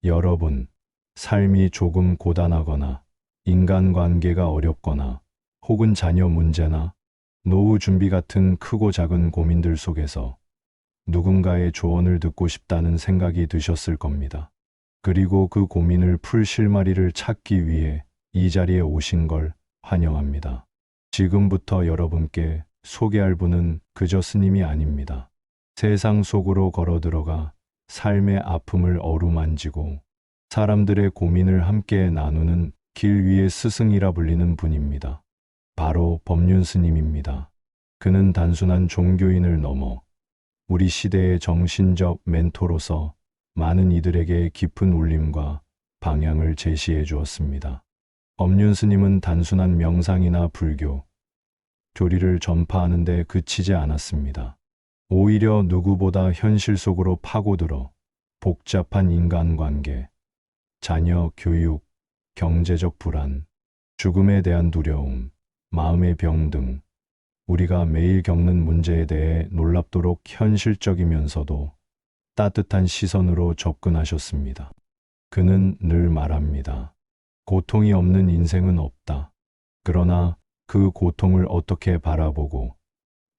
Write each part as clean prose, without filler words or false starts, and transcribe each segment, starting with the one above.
여러분, 삶이 조금 고단하거나 인간관계가 어렵거나 혹은 자녀 문제나 노후 준비 같은 크고 작은 고민들 속에서 누군가의 조언을 듣고 싶다는 생각이 드셨을 겁니다. 그리고 그 고민을 풀 실마리를 찾기 위해 이 자리에 오신 걸 환영합니다. 지금부터 여러분께 소개할 분은 그저 스님이 아닙니다. 세상 속으로 걸어 들어가 삶의 아픔을 어루만지고 사람들의 고민을 함께 나누는 길 위의 스승이라 불리는 분입니다. 바로 법륜 스님입니다. 그는 단순한 종교인을 넘어 우리 시대의 정신적 멘토로서 많은 이들에게 깊은 울림과 방향을 제시해 주었습니다. 법륜 스님은 단순한 명상이나 불교, 교리를 전파하는 데 그치지 않았습니다. 오히려 누구보다 현실 속으로 파고들어 복잡한 인간관계, 자녀 교육, 경제적 불안, 죽음에 대한 두려움, 마음의 병 등 우리가 매일 겪는 문제에 대해 놀랍도록 현실적이면서도 따뜻한 시선으로 접근하셨습니다. 그는 늘 말합니다. 고통이 없는 인생은 없다. 그러나 그 고통을 어떻게 바라보고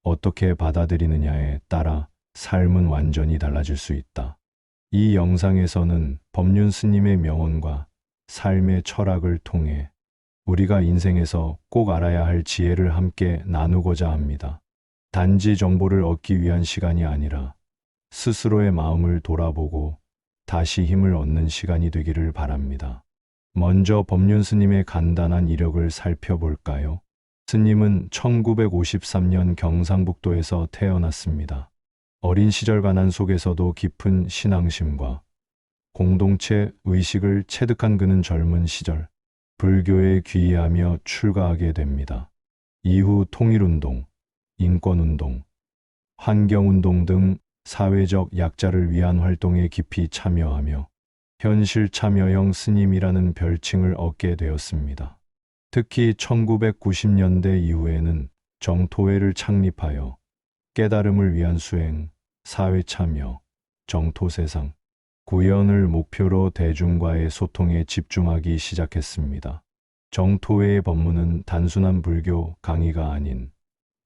어떻게 받아들이느냐에 따라 삶은 완전히 달라질 수 있다. 이 영상에서는 법륜 스님의 명언과 삶의 철학을 통해 우리가 인생에서 꼭 알아야 할 지혜를 함께 나누고자 합니다. 단지 정보를 얻기 위한 시간이 아니라 스스로의 마음을 돌아보고 다시 힘을 얻는 시간이 되기를 바랍니다. 먼저 법륜 스님의 간단한 이력을 살펴볼까요? 스님은 1953년 경상북도에서 태어났습니다. 어린 시절 가난 속에서도 깊은 신앙심과 공동체 의식을 체득한 그는 젊은 시절 불교에 귀의하며 출가하게 됩니다. 이후 통일운동, 인권운동, 환경운동 등 사회적 약자를 위한 활동에 깊이 참여하며 현실 참여형 스님이라는 별칭을 얻게 되었습니다. 특히 1990년대 이후에는 정토회를 창립하여 깨달음을 위한 수행, 사회 참여, 정토세상, 구현을 목표로 대중과의 소통에 집중하기 시작했습니다. 정토회의 법문은 단순한 불교 강의가 아닌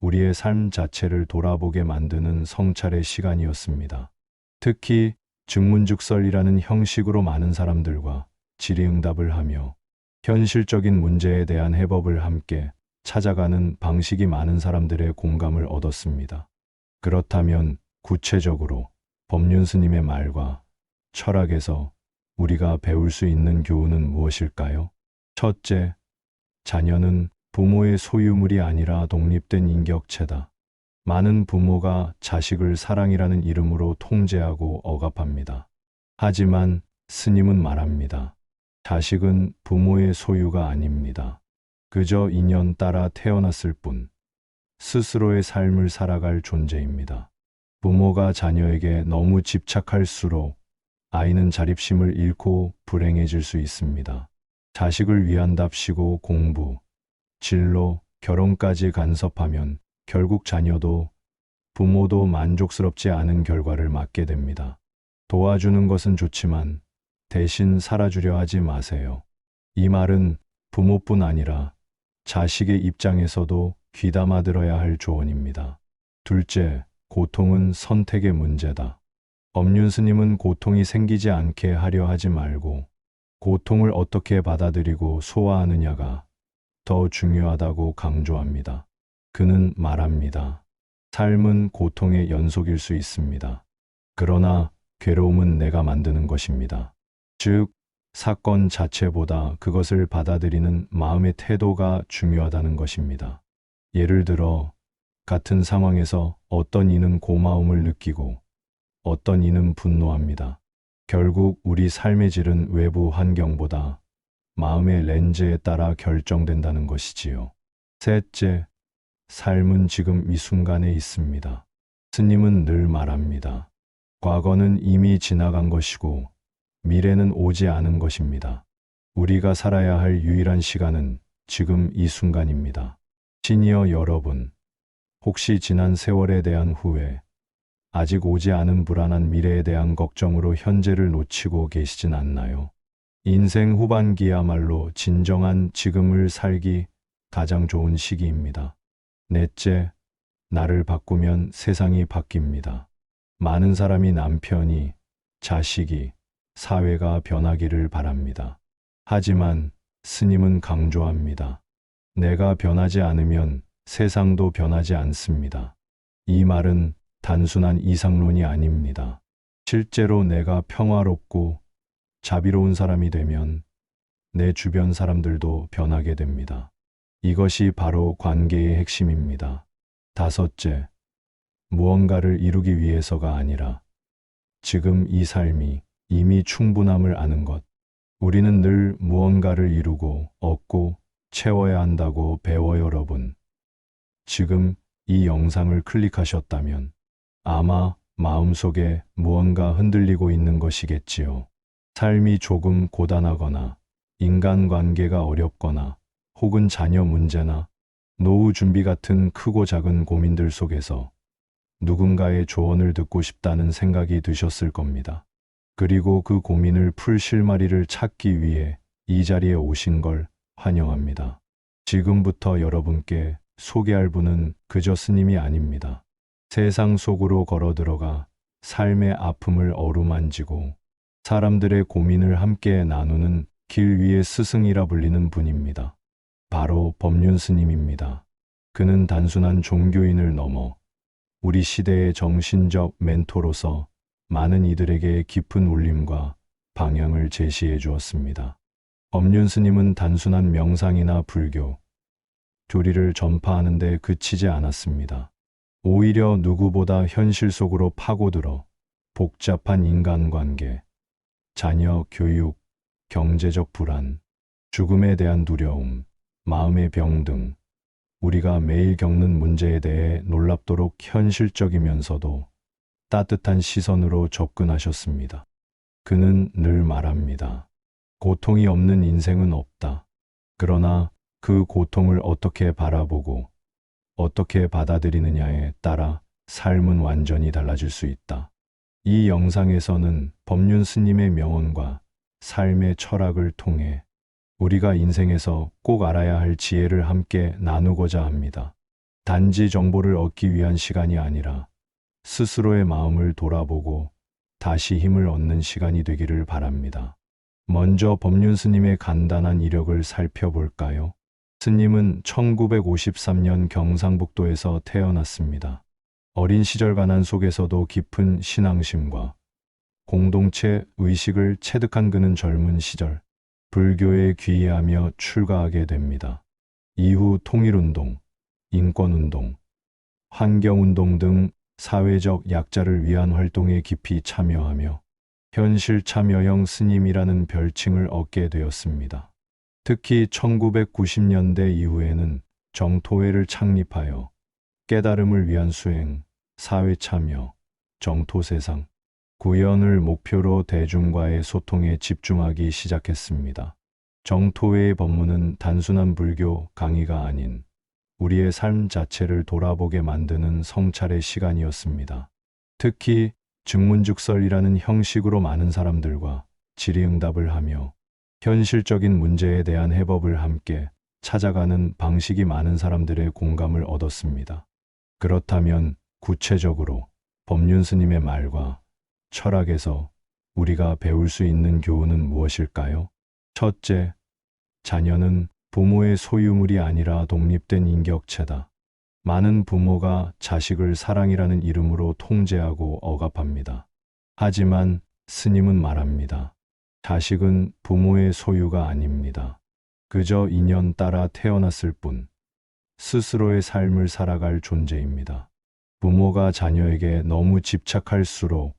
우리의 삶 자체를 돌아보게 만드는 성찰의 시간이었습니다. 특히 증문즉설이라는 형식으로 많은 사람들과 질의응답을 하며 현실적인 문제에 대한 해법을 함께 찾아가는 방식이 많은 사람들의 공감을 얻었습니다. 그렇다면 구체적으로 법륜 스님의 말과 철학에서 우리가 배울 수 있는 교훈은 무엇일까요? 첫째, 자녀는 부모의 소유물이 아니라 독립된 인격체다. 많은 부모가 자식을 사랑이라는 이름으로 통제하고 억압합니다. 하지만 스님은 말합니다. 자식은 부모의 소유가 아닙니다. 그저 인연 따라 태어났을 뿐, 스스로의 삶을 살아갈 존재입니다. 부모가 자녀에게 너무 집착할수록 아이는 자립심을 잃고 불행해질 수 있습니다. 자식을 위한답시고 공부, 진로, 결혼까지 간섭하면 결국 자녀도 부모도 만족스럽지 않은 결과를 맞게 됩니다. 도와주는 것은 좋지만 대신 살아주려 하지 마세요. 이 말은 부모뿐 아니라 자식의 입장에서도 귀담아 들어야 할 조언입니다. 둘째, 고통은 선택의 문제다. 법륜 스님은 고통이 생기지 않게 하려 하지 말고 고통을 어떻게 받아들이고 소화하느냐가 더 중요하다고 강조합니다. 그는 말합니다. 삶은 고통의 연속일 수 있습니다. 그러나 괴로움은 내가 만드는 것입니다. 즉, 사건 자체보다 그것을 받아들이는 마음의 태도가 중요하다는 것입니다. 예를 들어, 같은 상황에서 어떤 이는 고마움을 느끼고 어떤 이는 분노합니다. 결국 우리 삶의 질은 외부 환경보다 마음의 렌즈에 따라 결정된다는 것이지요. 셋째, 삶은 지금 이 순간에 있습니다. 스님은 늘 말합니다. 과거는 이미 지나간 것이고 미래는 오지 않은 것입니다. 우리가 살아야 할 유일한 시간은 지금 이 순간입니다. 시니어 여러분, 혹시 지난 세월에 대한 후회, 아직 오지 않은 불안한 미래에 대한 걱정으로 현재를 놓치고 계시진 않나요? 인생 후반기야말로 진정한 지금을 살기 가장 좋은 시기입니다. 넷째, 나를 바꾸면 세상이 바뀝니다. 많은 사람이 남편이, 자식이, 사회가 변하기를 바랍니다. 하지만 스님은 강조합니다. 내가 변하지 않으면 세상도 변하지 않습니다. 이 말은 단순한 이상론이 아닙니다. 실제로 내가 평화롭고 자비로운 사람이 되면 내 주변 사람들도 변하게 됩니다. 이것이 바로 관계의 핵심입니다. 다섯째, 무언가를 이루기 위해서가 아니라 지금 이 삶이 이미 충분함을 아는 것. 우리는 늘 무언가를 이루고 얻고 채워야 한다고 배워요, 여러분. 지금 이 영상을 클릭하셨다면 아마 마음속에 무언가 흔들리고 있는 것이겠지요. 삶이 조금 고단하거나 인간관계가 어렵거나 혹은 자녀 문제나 노후 준비 같은 크고 작은 고민들 속에서 누군가의 조언을 듣고 싶다는 생각이 드셨을 겁니다. 그리고 그 고민을 풀 실마리를 찾기 위해 이 자리에 오신 걸 환영합니다. 지금부터 여러분께 소개할 분은 그저 스님이 아닙니다. 세상 속으로 걸어 들어가 삶의 아픔을 어루만지고 사람들의 고민을 함께 나누는 길 위의 스승이라 불리는 분입니다. 바로 법륜 스님입니다. 그는 단순한 종교인을 넘어 우리 시대의 정신적 멘토로서 많은 이들에게 깊은 울림과 방향을 제시해 주었습니다. 법륜 스님은 단순한 명상이나 불교, 교리를 전파하는 데 그치지 않았습니다. 오히려 누구보다 현실 속으로 파고들어 복잡한 인간관계, 자녀 교육, 경제적 불안, 죽음에 대한 두려움, 마음의 병 등 우리가 매일 겪는 문제에 대해 놀랍도록 현실적이면서도 따뜻한 시선으로 접근하셨습니다. 그는 늘 말합니다. 고통이 없는 인생은 없다. 그러나 그 고통을 어떻게 바라보고 어떻게 받아들이느냐에 따라 삶은 완전히 달라질 수 있다. 이 영상에서는 법륜 스님의 명언과 삶의 철학을 통해 우리가 인생에서 꼭 알아야 할 지혜를 함께 나누고자 합니다. 단지 정보를 얻기 위한 시간이 아니라 스스로의 마음을 돌아보고 다시 힘을 얻는 시간이 되기를 바랍니다. 먼저 법륜 스님의 간단한 이력을 살펴볼까요? 스님은 1953년 경상북도에서 태어났습니다. 어린 시절 가난 속에서도 깊은 신앙심과 공동체 의식을 체득한 그는 젊은 시절 불교에 귀의하며 출가하게 됩니다. 이후 통일운동, 인권운동, 환경운동 등 사회적 약자를 위한 활동에 깊이 참여하며 현실 참여형 스님이라는 별칭을 얻게 되었습니다. 특히 1990년대 이후에는 정토회를 창립하여 깨달음을 위한 수행, 사회 참여, 정토세상, 구현을 목표로 대중과의 소통에 집중하기 시작했습니다. 정토회의 법문은 단순한 불교 강의가 아닌 우리의 삶 자체를 돌아보게 만드는 성찰의 시간이었습니다. 특히 즉문즉설이라는 형식으로 많은 사람들과 질의응답을 하며 현실적인 문제에 대한 해법을 함께 찾아가는 방식이 많은 사람들의 공감을 얻었습니다. 그렇다면 구체적으로 법륜 스님의 말과 철학에서 우리가 배울 수 있는 교훈은 무엇일까요? 첫째, 자녀는 부모의 소유물이 아니라 독립된 인격체다. 많은 부모가 자식을 사랑이라는 이름으로 통제하고 억압합니다. 하지만 스님은 말합니다. 자식은 부모의 소유가 아닙니다. 그저 인연 따라 태어났을 뿐, 스스로의 삶을 살아갈 존재입니다. 부모가 자녀에게 너무 집착할수록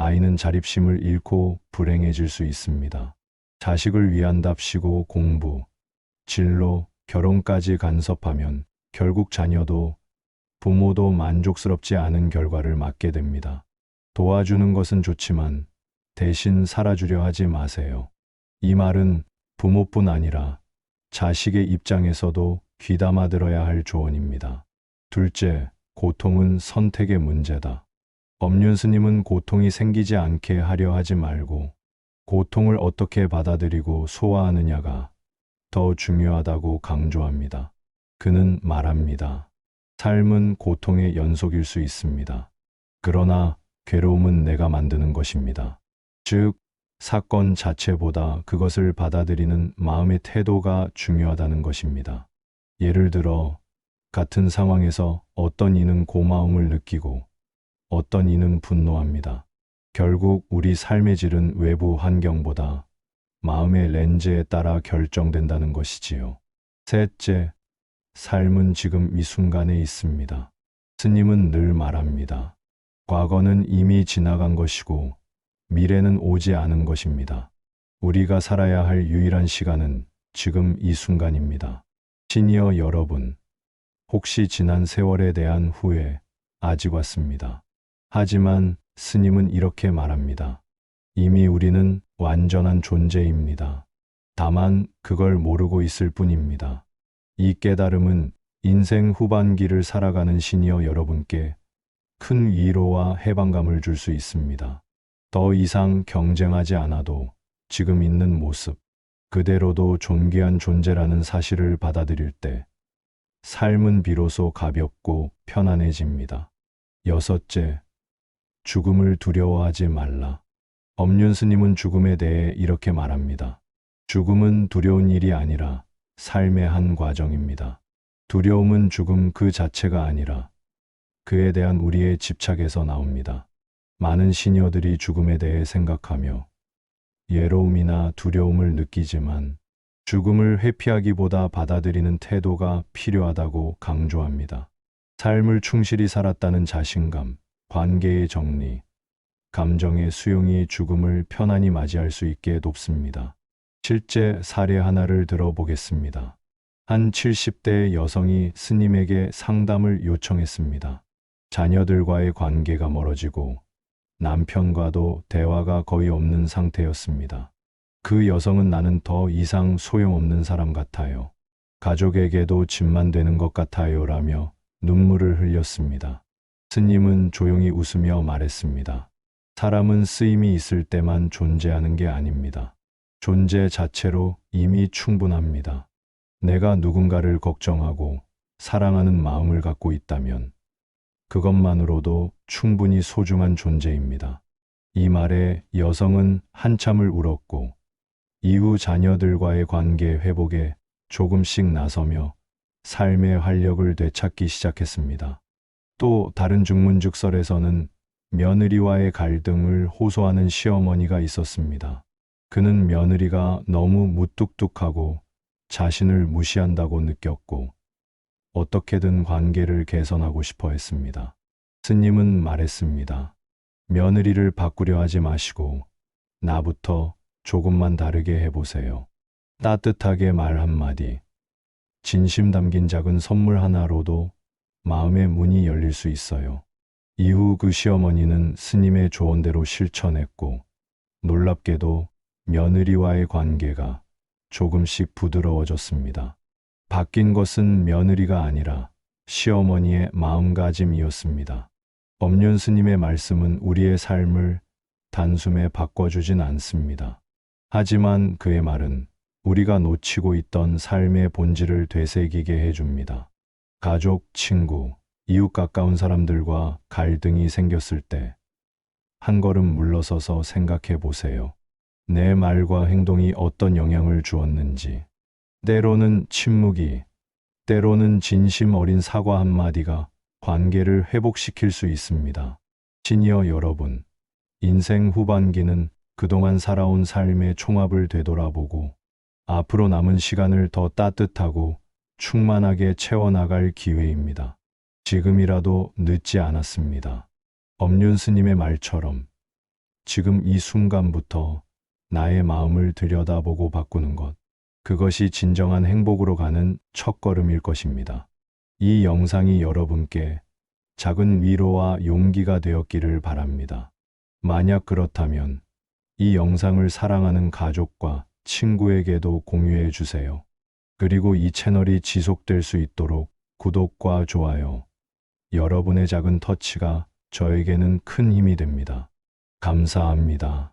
아이는 자립심을 잃고 불행해질 수 있습니다. 자식을 위한답시고 공부, 진로, 결혼까지 간섭하면 결국 자녀도 부모도 만족스럽지 않은 결과를 맞게 됩니다. 도와주는 것은 좋지만 대신 살아주려 하지 마세요. 이 말은 부모뿐 아니라 자식의 입장에서도 귀담아 들어야 할 조언입니다. 둘째, 고통은 선택의 문제다. 법륜 스님은 고통이 생기지 않게 하려 하지 말고 고통을 어떻게 받아들이고 소화하느냐가 더 중요하다고 강조합니다. 그는 말합니다. 삶은 고통의 연속일 수 있습니다. 그러나 괴로움은 내가 만드는 것입니다. 즉, 사건 자체보다 그것을 받아들이는 마음의 태도가 중요하다는 것입니다. 예를 들어, 같은 상황에서 어떤 이는 고마움을 느끼고 어떤 이는 분노합니다. 결국 우리 삶의 질은 외부 환경보다 마음의 렌즈에 따라 결정된다는 것이지요. 셋째, 삶은 지금 이 순간에 있습니다. 스님은 늘 말합니다. 과거는 이미 지나간 것이고 미래는 오지 않은 것입니다. 우리가 살아야 할 유일한 시간은 지금 이 순간입니다. 시니어 여러분, 혹시 지난 세월에 대한 후회 아직 왔습니다. 하지만 스님은 이렇게 말합니다. 이미 우리는 완전한 존재입니다. 다만 그걸 모르고 있을 뿐입니다. 이 깨달음은 인생 후반기를 살아가는 시니어 여러분께 큰 위로와 해방감을 줄 수 있습니다. 더 이상 경쟁하지 않아도 지금 있는 모습, 그대로도 존귀한 존재라는 사실을 받아들일 때 삶은 비로소 가볍고 편안해집니다. 여섯째, 죽음을 두려워하지 말라. 법륜 스님은 죽음에 대해 이렇게 말합니다. 죽음은 두려운 일이 아니라 삶의 한 과정입니다. 두려움은 죽음 그 자체가 아니라 그에 대한 우리의 집착에서 나옵니다. 많은 시니어들이 죽음에 대해 생각하며 외로움이나 두려움을 느끼지만 죽음을 회피하기보다 받아들이는 태도가 필요하다고 강조합니다. 삶을 충실히 살았다는 자신감, 관계의 정리, 감정의 수용이 죽음을 편안히 맞이할 수 있게 돕습니다. 실제 사례 하나를 들어보겠습니다. 한 70대 여성이 스님에게 상담을 요청했습니다. 자녀들과의 관계가 멀어지고 남편과도 대화가 거의 없는 상태였습니다. 그 여성은 나는 더 이상 소용없는 사람 같아요. 가족에게도 짐만 되는 것 같아요 라며 눈물을 흘렸습니다. 스님은 조용히 웃으며 말했습니다. 사람은 쓰임이 있을 때만 존재하는 게 아닙니다. 존재 자체로 이미 충분합니다. 내가 누군가를 걱정하고 사랑하는 마음을 갖고 있다면 그것만으로도 충분히 소중한 존재입니다. 이 말에 여성은 한참을 울었고 이후 자녀들과의 관계 회복에 조금씩 나서며 삶의 활력을 되찾기 시작했습니다. 또 다른 중문즉설에서는 며느리와의 갈등을 호소하는 시어머니가 있었습니다. 그는 며느리가 너무 무뚝뚝하고 자신을 무시한다고 느꼈고 어떻게든 관계를 개선하고 싶어 했습니다. 스님은 말했습니다. 며느리를 바꾸려 하지 마시고 나부터 조금만 다르게 해보세요. 따뜻하게 말 한마디, 진심 담긴 작은 선물 하나로도 마음의 문이 열릴 수 있어요. 이후 그 시어머니는 스님의 조언대로 실천했고 놀랍게도 며느리와의 관계가 조금씩 부드러워졌습니다. 바뀐 것은 며느리가 아니라 시어머니의 마음가짐이었습니다. 법륜 스님의 말씀은 우리의 삶을 단숨에 바꿔주진 않습니다. 하지만 그의 말은 우리가 놓치고 있던 삶의 본질을 되새기게 해줍니다. 가족, 친구, 이웃 가까운 사람들과 갈등이 생겼을 때 한 걸음 물러서서 생각해 보세요. 내 말과 행동이 어떤 영향을 주었는지. 때로는 침묵이, 때로는 진심 어린 사과 한마디가 관계를 회복시킬 수 있습니다. 시니어 여러분, 인생 후반기는 그동안 살아온 삶의 총합을 되돌아보고 앞으로 남은 시간을 더 따뜻하고 충만하게 채워나갈 기회입니다. 지금이라도 늦지 않았습니다. 법륜 스님의 말처럼 지금 이 순간부터 나의 마음을 들여다보고 바꾸는 것, 그것이 진정한 행복으로 가는 첫걸음일 것입니다. 이 영상이 여러분께 작은 위로와 용기가 되었기를 바랍니다. 만약 그렇다면 이 영상을 사랑하는 가족과 친구에게도 공유해 주세요. 그리고 이 채널이 지속될 수 있도록 구독과 좋아요, 여러분의 작은 터치가 저에게는 큰 힘이 됩니다. 감사합니다.